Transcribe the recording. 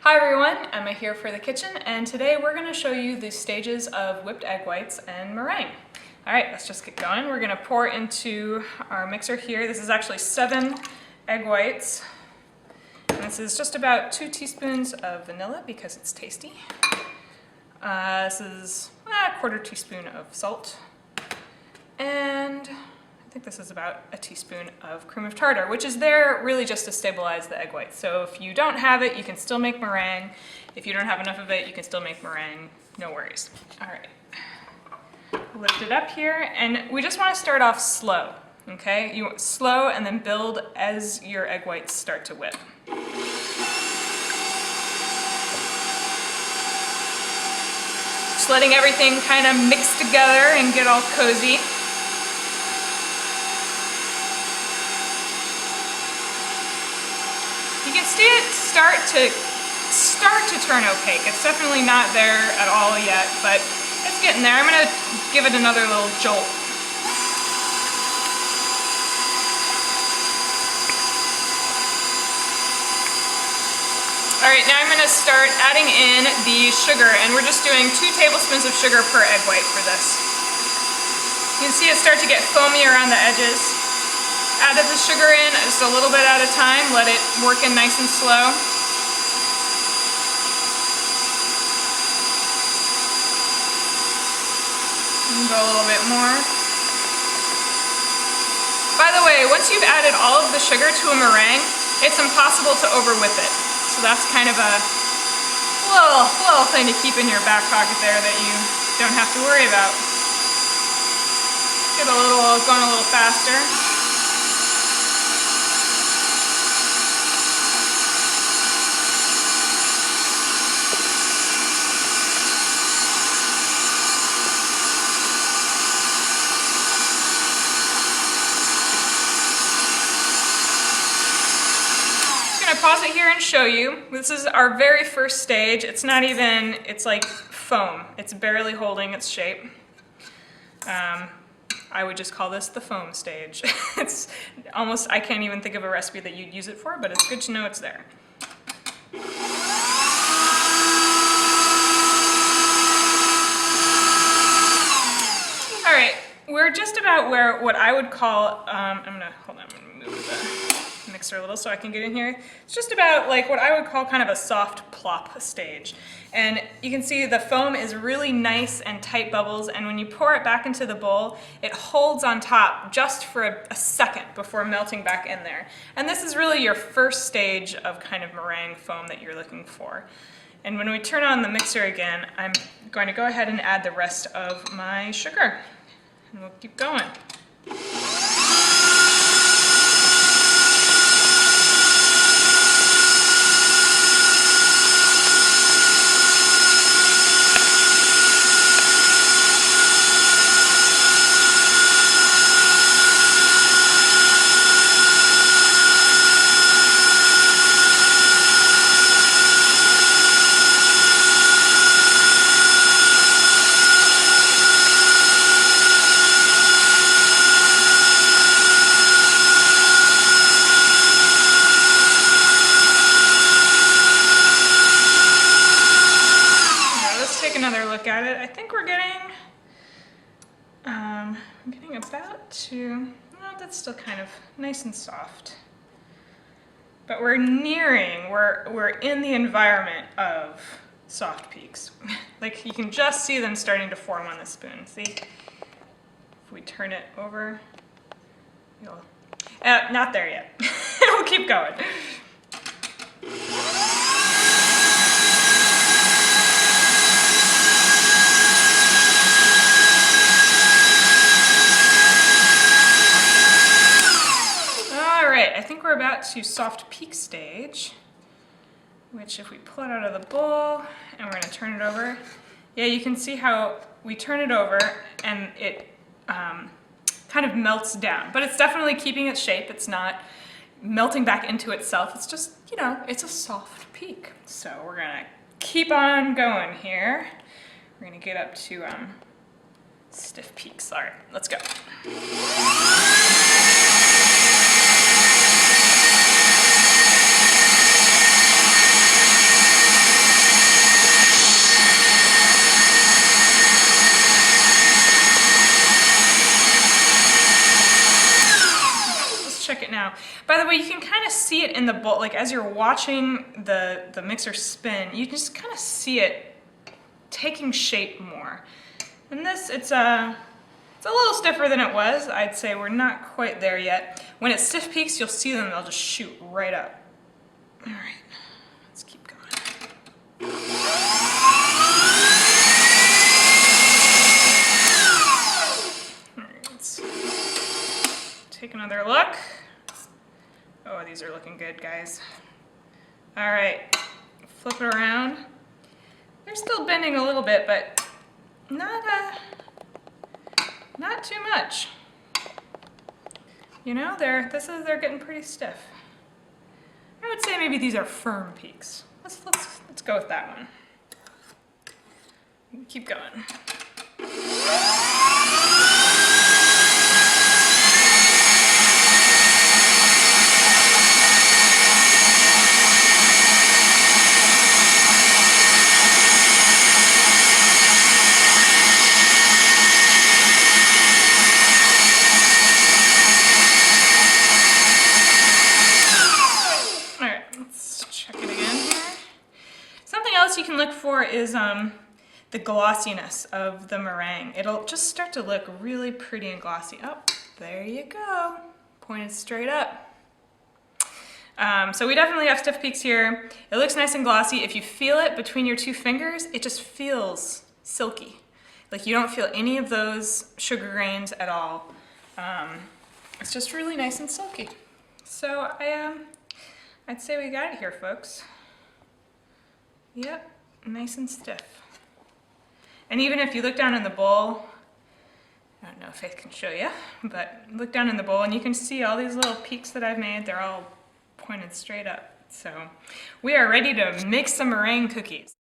Hi everyone, Emma here for the kitchen, and today we're going to show you the stages of whipped egg whites and meringue. Alright, let's just get going. We're going to pour into our mixer here. This is actually 7 egg whites. And this is just about 2 teaspoons of vanilla because it's tasty. This is a quarter teaspoon of salt. And I think this is about a teaspoon of cream of tartar, which is there really just to stabilize the egg whites. So if you don't have it, you can still make meringue. If you don't have enough of it, you can still make meringue. No worries. All right. Lift it up here, and we just want to start off slow, okay? You want slow and then build as your egg whites start to whip. Just letting everything kind of mix together and get all cozy. You can see it start to turn opaque. It's definitely not there at all yet, but it's getting there. I'm gonna give it another little jolt. All right, now I'm gonna start adding in the sugar, and we're just doing 2 tablespoons of sugar per egg white for this. You can see it start to get foamy around the edges. Added the sugar in just a little bit at a time, let it work in nice and slow. And go a little bit more. By the way, once you've added all of the sugar to a meringue, it's impossible to over whip it. So that's kind of a little thing to keep in your back pocket there that you don't have to worry about. Get going a little faster. Pause it here and show you. This is our very first stage. It's not even, it's like foam. It's barely holding its shape. I would just call this the foam stage. It's almost, I can't even think of a recipe that you'd use it for, but it's good to know it's there. All right, we're just about where what I would call, I'm gonna move the mixer a little so I can get in here. It's just about like what I would call kind of a soft plop stage. And you can see the foam is really nice and tight bubbles, and when you pour it back into the bowl, it holds on top just for a second before melting back in there. And this is really your first stage of kind of meringue foam that you're looking for. And when we turn on the mixer again, I'm going to go ahead and add the rest of my sugar. And we'll keep going. Another look at it. I think we're getting, I'm getting about to, well, that's still kind of nice and soft. But we're nearing, we're in the environment of soft peaks. Like you can just see them starting to form on the spoon. See? If we turn it over, you'll, not there yet. We'll keep going. I think we're about to soft peak stage, which if we pull it out of the bowl and we're going to turn it over, yeah, you can see how we turn it over and it kind of melts down, but it's definitely keeping its shape. It's not melting back into itself. It's just, you know, it's a soft peak. So we're going to keep on going here. We're going to get up to stiff peaks. All right, let's go. now. By the way, you can kind of see it in the bowl, like as you're watching the mixer spin, you can just kind of see it taking shape more. And this, it's a little stiffer than it was. I'd say we're not quite there yet. When it stiff peaks, you'll see them, they'll just shoot right up. All right, let's keep going. Take another look. Oh, these are looking good, guys. All right, flip it around. They're still bending a little bit, but not too much. You know, they're getting pretty stiff. I would say maybe these are firm peaks. Let's go with that one. Keep going. You can look for is the glossiness of the meringue. It'll just start to look really pretty and glossy. Oh, there you go, pointed straight up. So we definitely have stiff peaks here. It looks nice and glossy. If you feel it between your two fingers, it just feels silky. Like you don't feel any of those sugar grains at all. It's just really nice and silky. So I'd say we got it here, folks. Yep, nice and stiff. And even if you look down in the bowl, I don't know if I can show you, but look down in the bowl and you can see all these little peaks that I've made. They're all pointed straight up. So we are ready to make some meringue cookies.